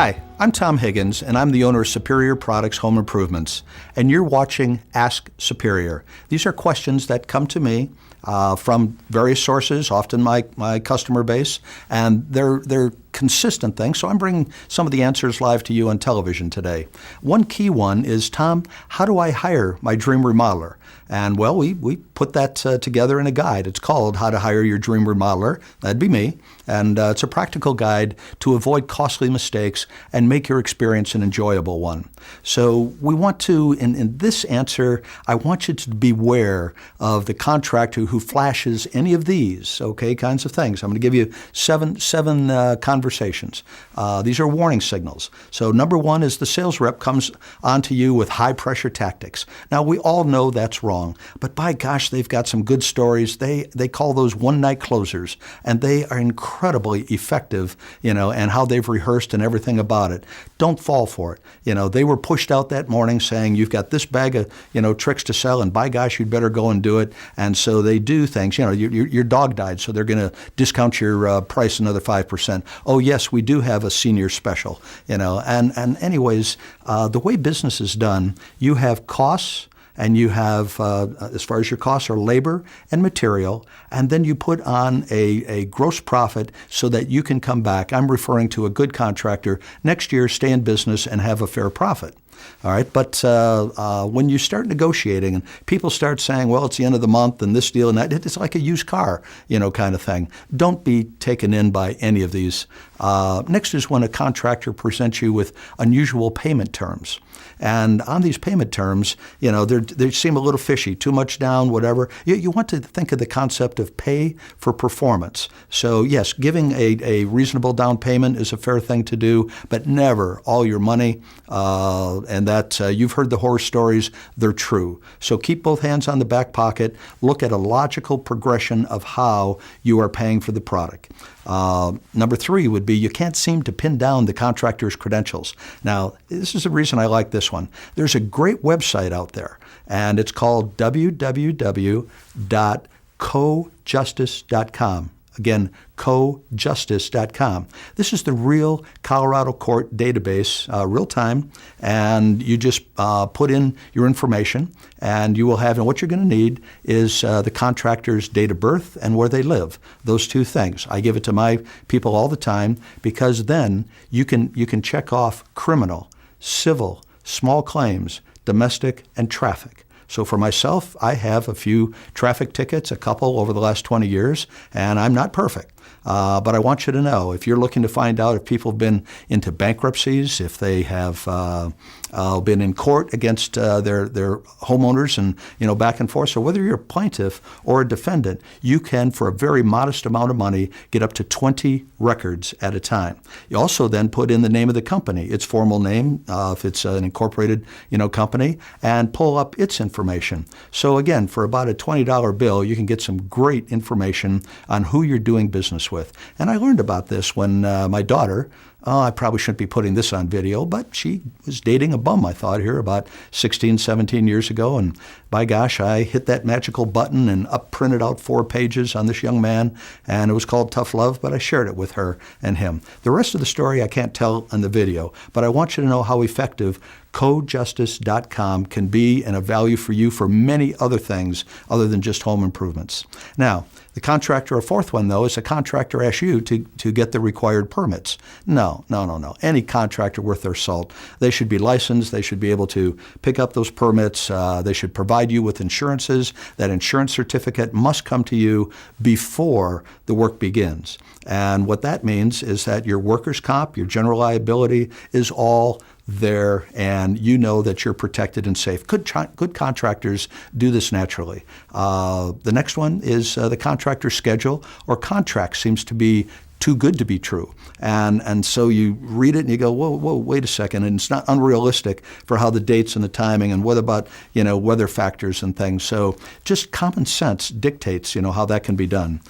Hi, I'm Tom Higgins, and I'm the owner of Superior Products Home Improvements, and you're watching Ask Superior. These are questions that come to me from various sources, often my customer base, and they're consistent things, so I'm bringing some of the answers live to you on television today. One key one is, Tom, how do I hire my dream remodeler? And well, we put that together in a guide. It's called How to Hire Your Dream Remodeler. That'd be me. And it's a practical guide to avoid costly mistakes and make your experience an enjoyable one. So we want to, in this answer, I want you to beware of the contractor who flashes any of these, okay, kinds of things. I'm going to give you seven conversations. These are warning signals. So number one is the sales rep comes onto you with high pressure tactics. Now we all know that's wrong, but by gosh, they've got some good stories. They call those one-night closers, and they are incredibly effective, and how they've rehearsed and everything about it. Don't fall for it. They were pushed out that morning saying, you've got this bag of, tricks to sell, and by gosh, you'd better go and do it. And so they do things, your dog died, so they're going to discount your price another 5%. Oh yes, we do have a senior special, and anyways, the way business is done, you have costs, and you have, as far as your costs are labor and material, and then you put on a gross profit so that you can come back. I'm referring to a good contractor next year, stay in business and have a fair profit. All right, but when you start negotiating and people start saying, well, it's the end of the month and this deal and that, it's like a used car, kind of thing. Don't be taken in by any of these. Next is when a contractor presents you with unusual payment terms. And on these payment terms, they seem a little fishy, too much down, whatever. You want to think of the concept of pay for performance. So yes, giving a reasonable down payment is a fair thing to do, but never all your money. And that you've heard the horror stories, they're true. So keep both hands on the back pocket. Look at a logical progression of how you are paying for the product. Number three would be you can't seem to pin down the contractor's credentials. Now, this is the reason I like this one. There's a great website out there, and it's called www.cojustice.com. Again, cojustice.com. This is the real Colorado court database, real time, and you just put in your information, and you will have, and what you're going to need is the contractor's date of birth and where they live. Those two things. I give it to my people all the time because then you can check off criminal, civil, small claims, domestic, and traffic. So for myself, I have a few traffic tickets, a couple over the last 20 years, and I'm not perfect. But I want you to know, if you're looking to find out if people have been into bankruptcies, if they have been in court against their homeowners and back and forth, so whether you're a plaintiff or a defendant, you can, for a very modest amount of money, get up to 20 records at a time. You also then put in the name of the company, its formal name, if it's an incorporated company, and pull up its information. So again, for about a $20 bill, you can get some great information on who you're doing business with. And I learned about this when my daughter, I probably shouldn't be putting this on video, but she was dating a bum, I thought, here about 16, 17 years ago. And by gosh, I hit that magical button and printed out 4 pages on this young man. And it was called Tough Love, but I shared it with her and him. The rest of the story I can't tell in the video, but I want you to know how effective cojustice.com can be and a value for you for many other things other than just home improvements. Now, the contractor, a fourth one, though, is a contractor asks you to get the required permits. No. Any contractor worth their salt, they should be licensed. They should be able to pick up those permits. They should provide you with insurances. That insurance certificate must come to you before the work begins. And what that means is that your workers' comp, your general liability is all there, and you know that you're protected and safe. Good contractors do this naturally. The next one is the contractor schedule or contract seems to be too good to be true. And so you read it and you go, whoa, wait a second. And it's not unrealistic for how the dates and the timing and what about, weather factors and things. So just common sense dictates, how that can be done.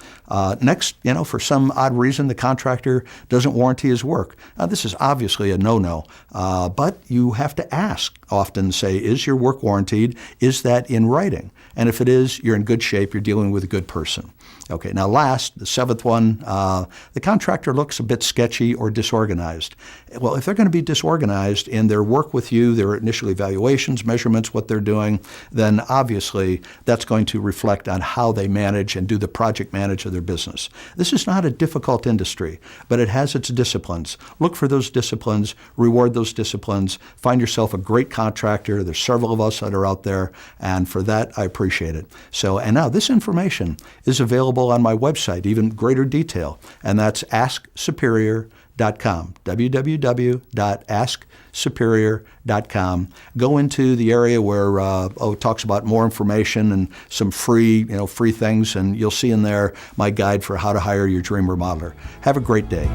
Next, for some odd reason, the contractor doesn't warranty his work. This is obviously a no-no, but you have to ask often, say, is your work warranted? Is that in writing? And if it is, you're in good shape. You're dealing with a good person. Okay, now last, the seventh one, the the contractor looks a bit sketchy or disorganized. Well, if they're going to be disorganized in their work with you, their initial evaluations, measurements, what they're doing, then obviously that's going to reflect on how they manage and do the project manage of their business. This is not a difficult industry, but it has its disciplines. Look for those disciplines, reward those disciplines, find yourself a great contractor. There's several of us that are out there, and for that, I appreciate it. So, and now this information is available on my website, even greater detail, and that's AskSuperior.com, www.asksuperior.com. Go into the area where it talks about more information and some free things, and you'll see in there my guide for how to hire your dream remodeler. Have a great day.